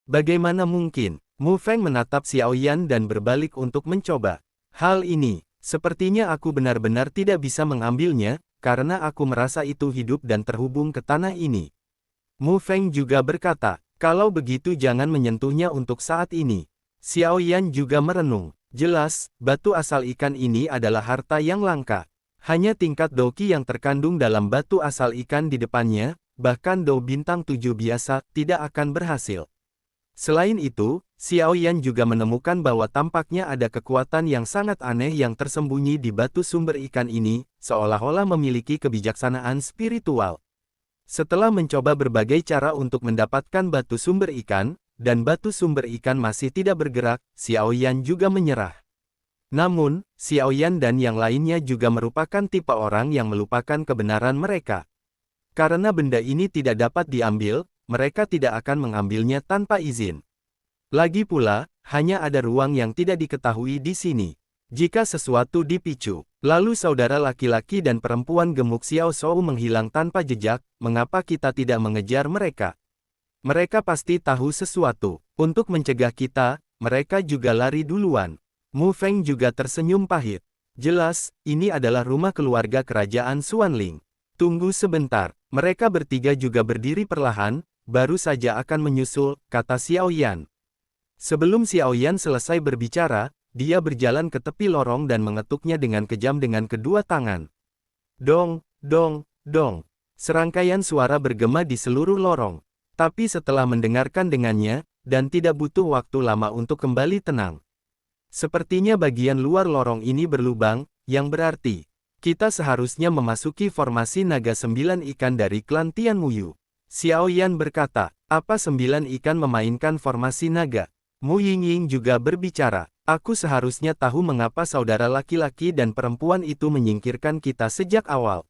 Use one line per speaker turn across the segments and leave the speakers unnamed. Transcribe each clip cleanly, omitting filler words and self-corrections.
Bagaimana mungkin? Mu Feng menatap Xiao Yan dan berbalik untuk mencoba. Hal ini, sepertinya aku benar-benar tidak bisa mengambilnya, karena aku merasa itu hidup dan terhubung ke tanah ini. Mu Feng juga berkata, kalau begitu jangan menyentuhnya untuk saat ini. Xiao Yan juga merenung. Jelas, batu asal ikan ini adalah harta yang langka. Hanya tingkat Doqi yang terkandung dalam batu asal ikan di depannya, bahkan Do bintang 7 biasa, tidak akan berhasil. Selain itu, Xiao Yan juga menemukan bahwa tampaknya ada kekuatan yang sangat aneh yang tersembunyi di batu sumber ikan ini, seolah-olah memiliki kebijaksanaan spiritual. Setelah mencoba berbagai cara untuk mendapatkan batu sumber ikan, dan batu sumber ikan masih tidak bergerak, Xiao Yan juga menyerah. Namun, Xiao Yan dan yang lainnya juga merupakan tipe orang yang melupakan kebenaran mereka. Karena benda ini tidak dapat diambil, mereka tidak akan mengambilnya tanpa izin. Lagi pula, hanya ada ruang yang tidak diketahui di sini. Jika sesuatu dipicu, lalu saudara laki-laki dan perempuan gemuk Xiao Shou menghilang tanpa jejak, mengapa kita tidak mengejar mereka? Mereka pasti tahu sesuatu. Untuk mencegah kita, mereka juga lari duluan. Mu Feng juga tersenyum pahit. Jelas, ini adalah rumah keluarga kerajaan Xuanling. Tunggu sebentar, mereka bertiga juga berdiri perlahan, baru saja akan menyusul, kata Xiao Yan. Sebelum Xiao Yan selesai berbicara, dia berjalan ke tepi lorong dan mengetuknya dengan kejam dengan kedua tangan. Dong, dong, dong. Serangkaian suara bergema di seluruh lorong. Tapi setelah mendengarkan dengannya, dan tidak butuh waktu lama untuk kembali tenang. Sepertinya bagian luar lorong ini berlubang, yang berarti, kita seharusnya memasuki formasi naga 9 ikan dari klan Tian Muyu. Xiao Yan berkata, apa 9 ikan memainkan formasi naga? Mu Yingying juga berbicara, aku seharusnya tahu mengapa saudara laki-laki dan perempuan itu menyingkirkan kita sejak awal.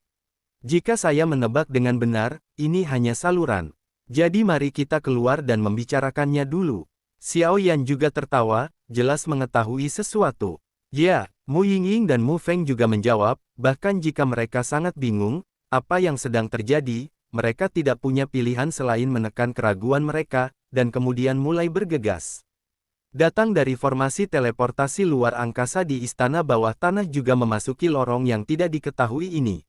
Jika saya menebak dengan benar, ini hanya saluran. Jadi mari kita keluar dan membicarakannya dulu. Xiao Yan juga tertawa, jelas mengetahui sesuatu. Ya, Mu Yingying dan Mu Feng juga menjawab, bahkan jika mereka sangat bingung, apa yang sedang terjadi, mereka tidak punya pilihan selain menekan keraguan mereka, dan kemudian mulai bergegas. Datang dari formasi teleportasi luar angkasa di istana bawah tanah juga memasuki lorong yang tidak diketahui ini.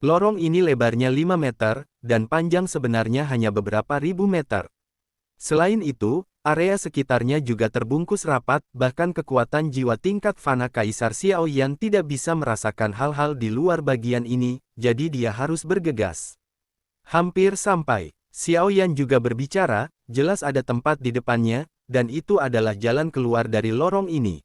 Lorong ini lebarnya 5 meter, dan panjang sebenarnya hanya beberapa ribu meter. Selain itu, area sekitarnya juga terbungkus rapat, bahkan kekuatan jiwa tingkat fana Kaisar Xiao Yan tidak bisa merasakan hal-hal di luar bagian ini, jadi dia harus bergegas. Hampir sampai, Xiao Yan juga berbicara, jelas ada tempat di depannya, dan itu adalah jalan keluar dari lorong ini.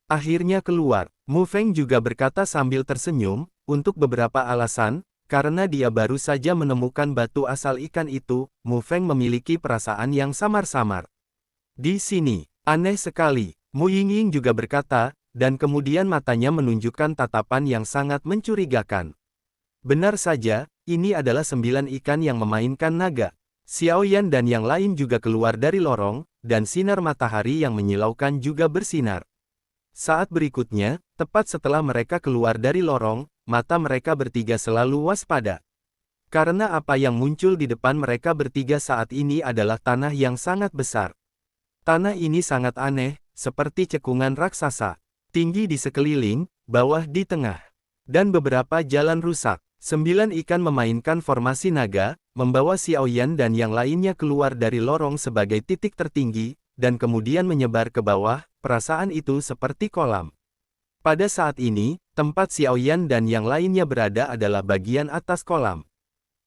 Akhirnya keluar, Mu Feng juga berkata sambil tersenyum, untuk beberapa alasan, karena dia baru saja menemukan batu asal ikan itu, Mu Feng memiliki perasaan yang samar-samar. Di sini, aneh sekali, Mu Yingying juga berkata, dan kemudian matanya menunjukkan tatapan yang sangat mencurigakan. Benar saja, ini adalah 9 ikan yang memainkan naga. Xiao Yan dan yang lain juga keluar dari lorong, dan sinar matahari yang menyilaukan juga bersinar. Saat berikutnya, tepat setelah mereka keluar dari lorong, mata mereka bertiga selalu waspada. Karena apa yang muncul di depan mereka bertiga saat ini adalah tanah yang sangat besar. Tanah ini sangat aneh, seperti cekungan raksasa. Tinggi di sekeliling, bawah di tengah. Dan beberapa jalan rusak. 9 ikan memainkan formasi naga, membawa Xiao Yan dan yang lainnya keluar dari lorong sebagai titik tertinggi, dan kemudian menyebar ke bawah, perasaan itu seperti kolam. Pada saat ini, tempat Xiao Yan dan yang lainnya berada adalah bagian atas kolam.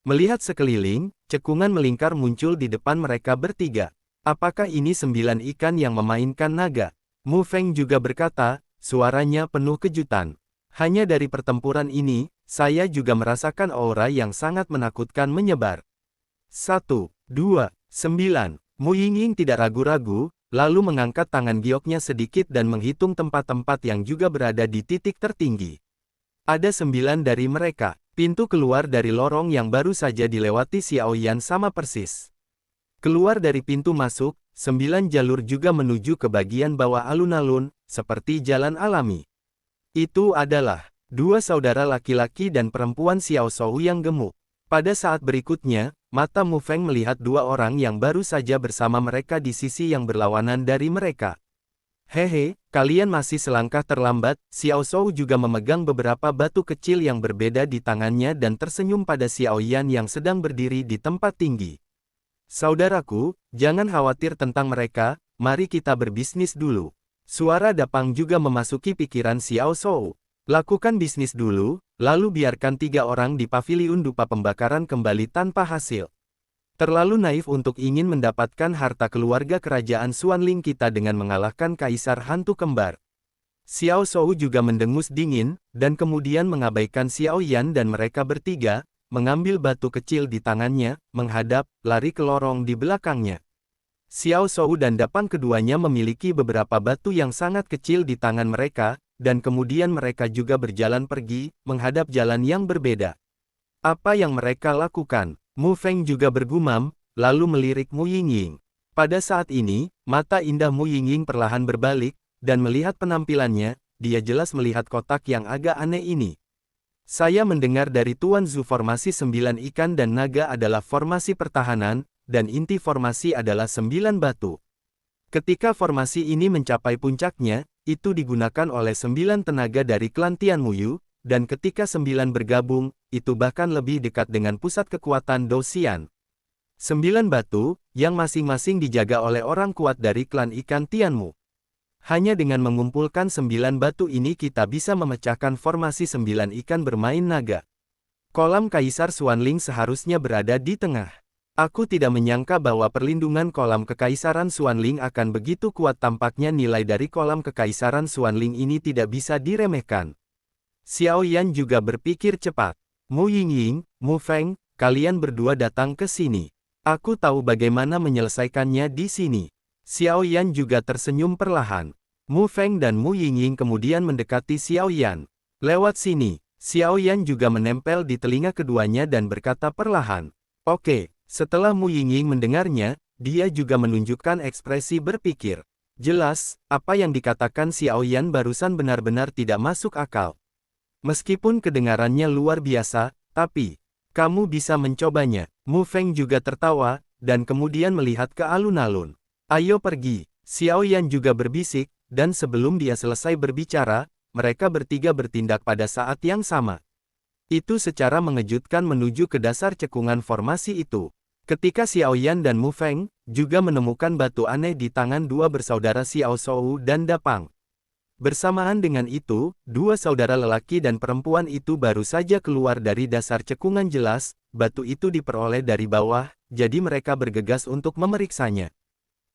Melihat sekeliling, cekungan melingkar muncul di depan mereka bertiga. Apakah ini 9 ikan yang memainkan naga? Mu Feng juga berkata, suaranya penuh kejutan. Hanya dari pertempuran ini, saya juga merasakan aura yang sangat menakutkan menyebar. 1, 2, 9. Mu Yingying tidak ragu-ragu, lalu mengangkat tangan gioknya sedikit dan menghitung tempat-tempat yang juga berada di titik tertinggi. Ada 9 dari mereka. Pintu keluar dari lorong yang baru saja dilewati Xiao Yan sama persis. Keluar dari pintu masuk, 9 jalur juga menuju ke bagian bawah alun-alun, seperti jalan alami. Itu adalah 2 saudara laki-laki dan perempuan Xiao Shou yang gemuk. Pada saat berikutnya, mata Mu Feng melihat dua orang yang baru saja bersama mereka di sisi yang berlawanan dari mereka. Hehe, kalian masih selangkah terlambat. Xiao Shou juga memegang beberapa batu kecil yang berbeda di tangannya dan tersenyum pada Xiao Yan yang sedang berdiri di tempat tinggi. Saudaraku, jangan khawatir tentang mereka, mari kita berbisnis dulu. Suara Dapang juga memasuki pikiran Xiao Shou. Lakukan bisnis dulu, lalu biarkan tiga orang di paviliun dupa pembakaran kembali tanpa hasil. Terlalu naif untuk ingin mendapatkan harta keluarga kerajaan Xuanling kita dengan mengalahkan kaisar hantu kembar. Xiao Shou juga mendengus dingin, dan kemudian mengabaikan Xiao Yan dan mereka bertiga, mengambil batu kecil di tangannya, menghadap, lari ke lorong di belakangnya. Xiao Shou dan Dapang keduanya memiliki beberapa batu yang sangat kecil di tangan mereka, dan kemudian mereka juga berjalan pergi, menghadap jalan yang berbeda. Apa yang mereka lakukan? Mu Feng juga bergumam, lalu melirik Mu Yingying. Pada saat ini, mata indah Mu Yingying perlahan berbalik, dan melihat penampilannya, dia jelas melihat kotak yang agak aneh ini. Saya mendengar dari Tuan Zhu formasi 9 ikan dan naga adalah formasi pertahanan, dan inti formasi adalah 9 batu. Ketika formasi ini mencapai puncaknya, itu digunakan oleh 9 tenaga dari klan Tianmuyu, dan ketika 9 bergabung, itu bahkan lebih dekat dengan pusat kekuatan Dou-Xian. 9 batu, yang masing-masing dijaga oleh orang kuat dari klan ikan Tianmu. Hanya dengan mengumpulkan 9 batu ini kita bisa memecahkan formasi 9 ikan bermain naga. Kolam Kaisar Xuanling seharusnya berada di tengah. Aku tidak menyangka bahwa perlindungan kolam kekaisaran Xuanling akan begitu kuat. Tampaknya nilai dari kolam kekaisaran Xuanling ini tidak bisa diremehkan. Xiao Yan juga berpikir cepat. Mu Yingying, Mu Feng, kalian berdua datang ke sini. Aku tahu bagaimana menyelesaikannya di sini. Xiao Yan juga tersenyum perlahan. Mu Feng dan Mu Yingying kemudian mendekati Xiao Yan. Lewat sini, Xiao Yan juga menempel di telinga keduanya dan berkata perlahan. Oke. Setelah Mu Yingying mendengarnya, dia juga menunjukkan ekspresi berpikir. Jelas, apa yang dikatakan Xiao Yan barusan benar-benar tidak masuk akal. Meskipun kedengarannya luar biasa, tapi kamu bisa mencobanya. Mu Feng juga tertawa, dan kemudian melihat ke alun-alun. Ayo pergi. Xiao Yan juga berbisik, dan sebelum dia selesai berbicara, mereka bertiga bertindak pada saat yang sama. Itu secara mengejutkan menuju ke dasar cekungan formasi itu. Ketika Xiao Yan dan Mu Feng juga menemukan batu aneh di tangan dua bersaudara Xiao Shou dan Dapang. Bersamaan dengan itu, dua saudara lelaki dan perempuan itu baru saja keluar dari dasar cekungan. Jelas, batu itu diperoleh dari bawah, jadi mereka bergegas untuk memeriksanya.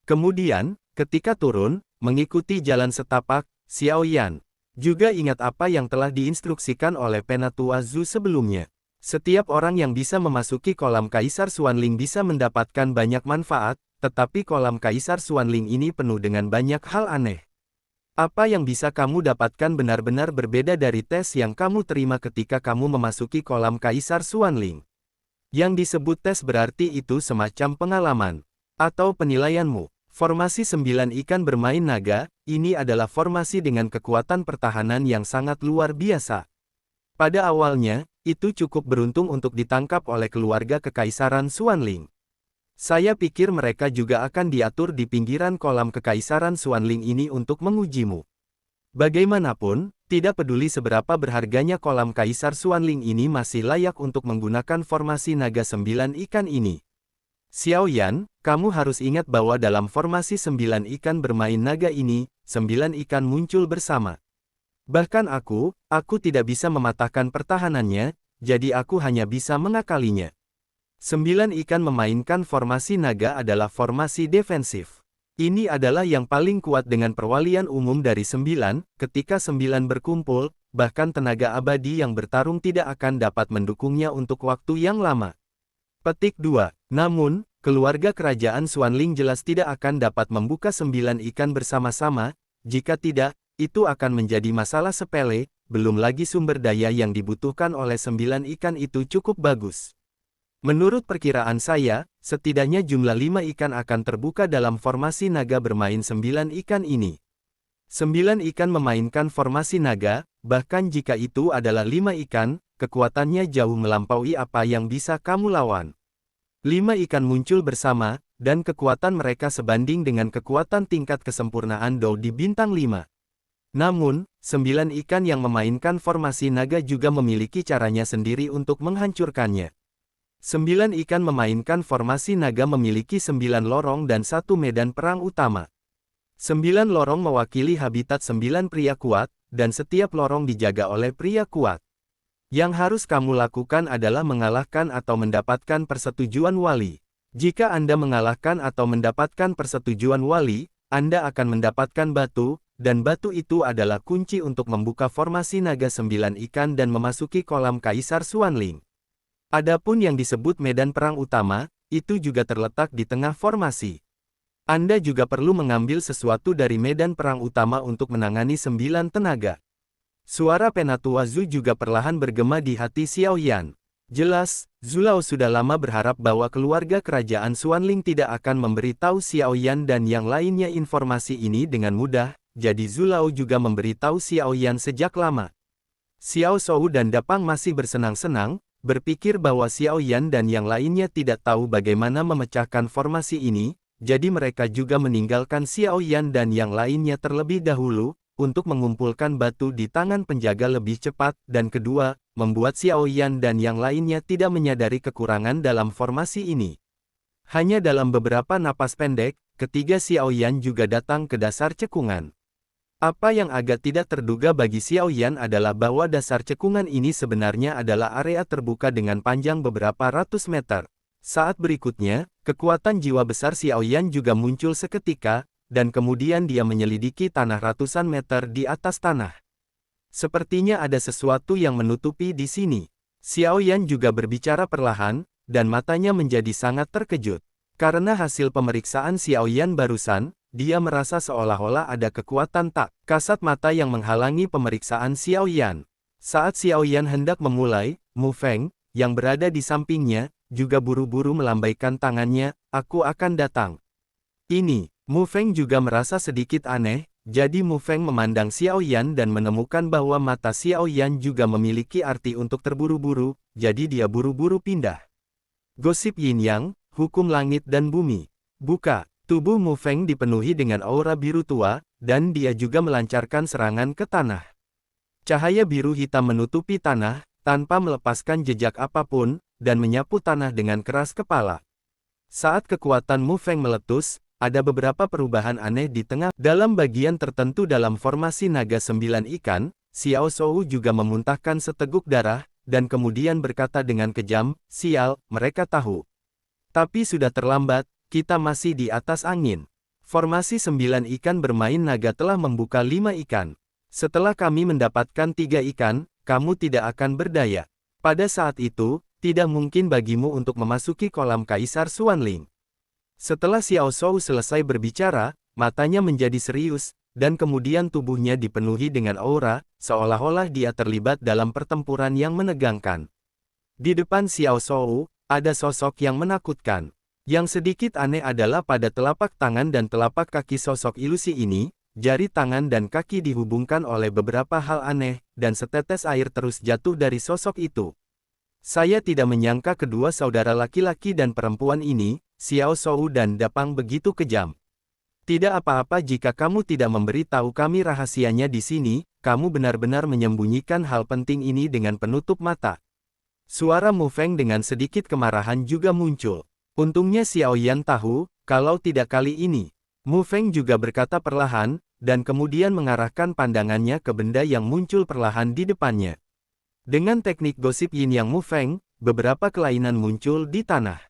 Kemudian, ketika turun, mengikuti jalan setapak, Xiao Yan juga ingat apa yang telah diinstruksikan oleh Penatua Zhu sebelumnya. Setiap orang yang bisa memasuki kolam Kaisar Xuanling bisa mendapatkan banyak manfaat, tetapi kolam Kaisar Xuanling ini penuh dengan banyak hal aneh. Apa yang bisa kamu dapatkan benar-benar berbeda dari tes yang kamu terima ketika kamu memasuki kolam Kaisar Xuanling. Yang disebut tes berarti itu semacam pengalaman atau penilaianmu. Formasi 9 ikan bermain naga, ini adalah formasi dengan kekuatan pertahanan yang sangat luar biasa. Pada awalnya, itu cukup beruntung untuk ditangkap oleh keluarga kekaisaran Xuanling. Saya pikir mereka juga akan diatur di pinggiran kolam kekaisaran Xuanling ini untuk mengujimu. Bagaimanapun, tidak peduli seberapa berharganya kolam Kaisar Xuanling ini masih layak untuk menggunakan formasi naga 9 ikan ini. Xiao Yan, kamu harus ingat bahwa dalam formasi 9 ikan bermain naga ini, 9 ikan muncul bersama. Bahkan aku tidak bisa mematahkan pertahanannya, jadi aku hanya bisa mengakalinya. 9 ikan memainkan formasi naga adalah formasi defensif. Ini adalah yang paling kuat dengan perwalian umum dari 9, ketika 9 berkumpul, bahkan tenaga abadi yang bertarung tidak akan dapat mendukungnya untuk waktu yang lama. Petik 2. Namun, keluarga kerajaan Xuanling jelas tidak akan dapat membuka 9 ikan bersama-sama, jika tidak, itu akan menjadi masalah sepele, belum lagi sumber daya yang dibutuhkan oleh 9 ikan itu cukup bagus. Menurut perkiraan saya, setidaknya jumlah 5 ikan akan terbuka dalam formasi naga bermain 9 ikan ini. 9 ikan memainkan formasi naga, bahkan jika itu adalah 5 ikan, kekuatannya jauh melampaui apa yang bisa kamu lawan. 5 ikan muncul bersama, dan kekuatan mereka sebanding dengan kekuatan tingkat kesempurnaan Dou di bintang 5. Namun, 9 ikan yang memainkan formasi naga juga memiliki caranya sendiri untuk menghancurkannya. 9 ikan memainkan formasi naga memiliki 9 lorong dan 1 medan perang utama. 9 lorong mewakili habitat 9 pria kuat, dan setiap lorong dijaga oleh pria kuat. Yang harus kamu lakukan adalah mengalahkan atau mendapatkan persetujuan wali. Jika Anda mengalahkan atau mendapatkan persetujuan wali, Anda akan mendapatkan batu, dan batu itu adalah kunci untuk membuka formasi naga 9 ikan dan memasuki kolam Kaisar Xuanling. Adapun yang disebut medan perang utama, itu juga terletak di tengah formasi. Anda juga perlu mengambil sesuatu dari medan perang utama untuk menangani 9 tenaga. Suara Penatua Zhu juga perlahan bergema di hati Xiao Yan. Jelas, Zulao sudah lama berharap bahwa keluarga kerajaan Xuanling tidak akan memberitahu Xiao Yan dan yang lainnya informasi ini dengan mudah, jadi Zulao juga memberitahu Xiao Yan sejak lama. Xiao Shou dan Dapang masih bersenang-senang, berpikir bahwa Xiao Yan dan yang lainnya tidak tahu bagaimana memecahkan formasi ini, jadi mereka juga meninggalkan Xiao Yan dan yang lainnya terlebih dahulu, untuk mengumpulkan batu di tangan penjaga lebih cepat, dan kedua, membuat Xiao Yan dan yang lainnya tidak menyadari kekurangan dalam formasi ini. Hanya dalam beberapa napas pendek, ketiga Xiao Yan juga datang ke dasar cekungan. Apa yang agak tidak terduga bagi Xiao Yan adalah bahwa dasar cekungan ini sebenarnya adalah area terbuka dengan panjang beberapa ratus meter. Saat berikutnya, kekuatan jiwa besar Xiao Yan juga muncul seketika, dan kemudian dia menyelidiki tanah ratusan meter di atas tanah. Sepertinya ada sesuatu yang menutupi di sini. Xiao Yan juga berbicara perlahan, dan matanya menjadi sangat terkejut. Karena hasil pemeriksaan Xiao Yan barusan, dia merasa seolah-olah ada kekuatan tak kasat mata yang menghalangi pemeriksaan Xiao Yan. Saat Xiao Yan hendak memulai, Mu Feng, yang berada di sampingnya, juga buru-buru melambaikan tangannya, "Aku akan datang." Ini, Mu Feng juga merasa sedikit aneh, jadi Mu Feng memandang Xiao Yan dan menemukan bahwa mata Xiao Yan juga memiliki arti untuk terburu-buru, jadi dia buru-buru pindah. Gosip Yin Yang, hukum langit dan bumi. Buka, tubuh Mu Feng dipenuhi dengan aura biru tua, dan dia juga melancarkan serangan ke tanah. Cahaya biru hitam menutupi tanah, tanpa melepaskan jejak apapun, dan menyapu tanah dengan keras kepala. Saat kekuatan Mu Feng meletus, ada beberapa perubahan aneh di tengah. Dalam bagian tertentu dalam formasi naga 9 ikan, Xiao Shou juga memuntahkan seteguk darah, dan kemudian berkata dengan kejam, "Sial, mereka tahu. Tapi sudah terlambat, kita masih di atas angin. Formasi 9 ikan bermain naga telah membuka 5 ikan. Setelah kami mendapatkan 3 ikan, kamu tidak akan berdaya. Pada saat itu, tidak mungkin bagimu untuk memasuki kolam Kaisar Xuanling." Setelah Xiao Shou selesai berbicara, matanya menjadi serius, dan kemudian tubuhnya dipenuhi dengan aura, seolah-olah dia terlibat dalam pertempuran yang menegangkan. Di depan Xiao Shou, ada sosok yang menakutkan. Yang sedikit aneh adalah pada telapak tangan dan telapak kaki sosok ilusi ini, jari tangan dan kaki dihubungkan oleh beberapa hal aneh, dan setetes air terus jatuh dari sosok itu. Saya tidak menyangka kedua saudara laki-laki dan perempuan ini, Xiao Shou dan Dapang begitu kejam. Tidak apa-apa jika kamu tidak memberitahu kami rahasianya di sini, kamu benar-benar menyembunyikan hal penting ini dengan penutup mata. Suara Mu Feng dengan sedikit kemarahan juga muncul. Untungnya Xiao Yan tahu, kalau tidak kali ini. Mu Feng juga berkata perlahan, dan kemudian mengarahkan pandangannya ke benda yang muncul perlahan di depannya. Dengan teknik gosip Yin Yang Mu Feng, beberapa kelainan muncul di tanah.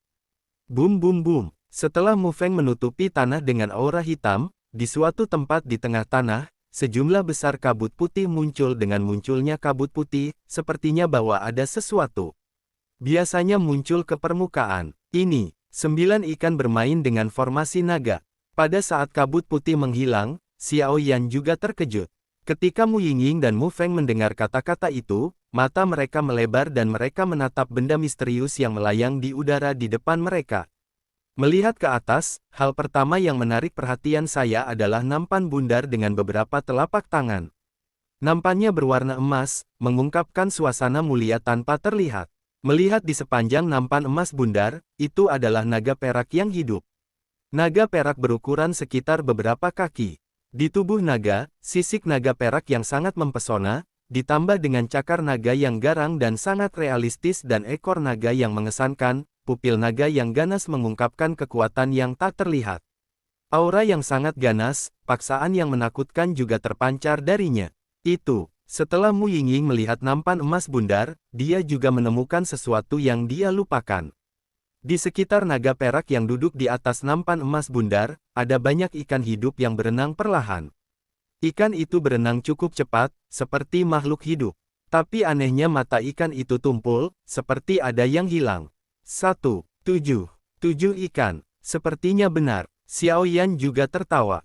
Bum bum bum. Setelah Mu Feng menutupi tanah dengan aura hitam, di suatu tempat di tengah tanah, sejumlah besar kabut putih muncul. Dengan munculnya kabut putih, sepertinya bahwa ada sesuatu. Biasanya muncul ke permukaan. Ini, 9 ikan bermain dengan formasi naga. Pada saat kabut putih menghilang, Xiao Yan juga terkejut. Ketika Mu Yingying dan Mu Feng mendengar kata-kata itu, mata mereka melebar dan mereka menatap benda misterius yang melayang di udara di depan mereka. Melihat ke atas, hal pertama yang menarik perhatian saya adalah nampan bundar dengan beberapa telapak tangan. Nampannya berwarna emas, mengungkapkan suasana mulia tanpa terlihat. Melihat di sepanjang nampan emas bundar, itu adalah naga perak yang hidup. Naga perak berukuran sekitar beberapa kaki. Di tubuh naga, sisik naga perak yang sangat mempesona, ditambah dengan cakar naga yang garang dan sangat realistis dan ekor naga yang mengesankan, pupil naga yang ganas mengungkapkan kekuatan yang tak terlihat. Aura yang sangat ganas, paksaan yang menakutkan juga terpancar darinya. Setelah Mu Yingying melihat nampan emas bundar, dia juga menemukan sesuatu yang dia lupakan. Di sekitar naga perak yang duduk di atas nampan emas bundar, ada banyak ikan hidup yang berenang perlahan. Ikan itu berenang cukup cepat, seperti makhluk hidup. Tapi anehnya mata ikan itu tumpul, seperti ada yang hilang. 1, 7. 7 ikan. Sepertinya benar. Xiao Yan juga tertawa.